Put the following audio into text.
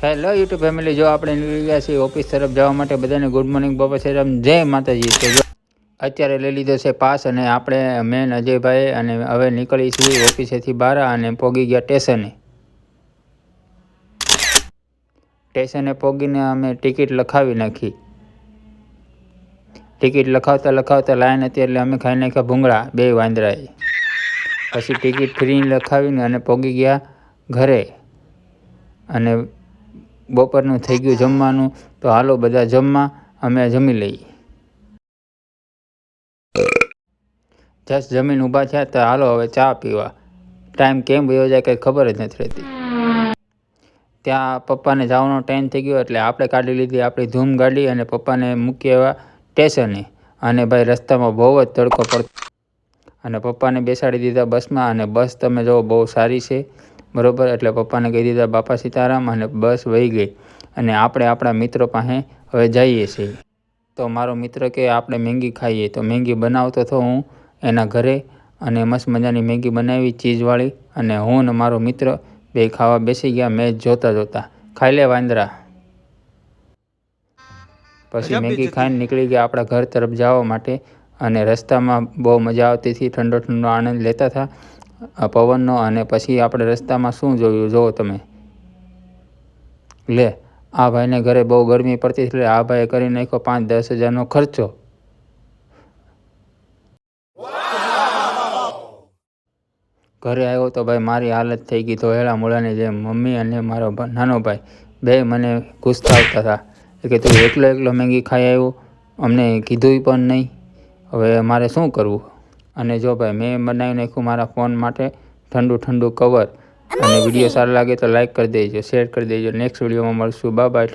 Hello YouTube family, જો આપણે નીકળી ગયા છીએ ઓફિસ તરફ જવા માટે. બધાને ગુડ મોર્નિંગ, બાપા સાહેબ, જય માતાજી. તો જો અત્યારે લઈ લીધો છે પાસ અને આપણે મેન અજયભાઈ અને હવે નીકળી છીએ ઓફિસેથી બહાર અને પોગી ગયા સ્ટેશને પોગીને અમે ટિકિટ લખાવી નાખી. ટિકિટ લખાવતા લાઈન હતી એટલે અમે ખાઈ નાખ્યા ભૂંગળા બે વાંદરાએ. પછી ટિકિટ ફ્રી લખાવીને અને પોગી ગયા ઘરે. અને બપોરનું થઈ ગયું જમવાનું, તો હાલો બધા જમવા, અમે જમી લઈએ. જસ્ટ જમીન ઊભા થયા તો હાલો હવે ચા પીવા. ટાઈમ કેમ વયો જાય કંઈ ખબર જ નથી રહેતી. ત્યાં પપ્પાને જવાનો ટાઈમ થઈ ગયો એટલે આપણે કાઢી લીધી આપણી ધૂમ ગાડી અને પપ્પાને મૂકી આવ્યા સ્ટેશને. અને ભાઈ રસ્તામાં બહુ જ તડકો પડતો અને પપ્પાને બેસાડી દીધા બસમાં. અને બસ તમે જુઓ બહુ સારી છે, બરાબર. એટલે પપ્પાને કહી દીધા બાપા સીતારામ અને બસ વહી ગઈ. અને આપણે આપણા મિત્રો પાસે હવે જઈએ છીએ. તો મારો મિત્ર કે આપણે મેંગી ખાઈએ, તો મેંગી બનાવતો હતો હું એના ઘરે. અને મસ્ત મજાની મેંગી બનાવી ચીઝવાળી. અને હું ને મારો મિત્ર બે ખાવા બેસી ગયા મેચ જોતા. ખાઈ લે વાંદરા. પછી મેગી ખાઈને નીકળી ગયા આપણા ઘર તરફ જવા માટે. અને રસ્તામાં બહુ મજા આવતી હતી, ઠંડો આનંદ લેતા હતા પવનનો. અને પછી આપણે રસ્તામાં શું જોયું જુઓ તમે. લે, આ ભાઈને ઘરે બહુ ગરમી પડતી હતી, આ ભાઈએ કરી નાખ્યો 5-10 હજારનો ખર્ચો. ઘરે આવ્યો તો ભાઈ મારી હાલત થઈ ગઈ ધોળા મૂળાની જેમ. મમ્મી અને મારો નાનો ભાઈ બે મને ગુસ્સા આવતા હતા કે તું એકલો મેંગી ખાઈ આવ્યો, અમને કીધું પણ નહીં, હવે મારે શું કરવું. અને જો ભાઈ મેં બનાવી નાખ્યું મારા ફોન માટે ઠંડુ કવર. અને વિડીયો સારો લાગે તો લાઈક કરી દેજો, શેર કરી દેજો. નેક્સ્ટ વિડીયોમાં મળશું. Bye bye.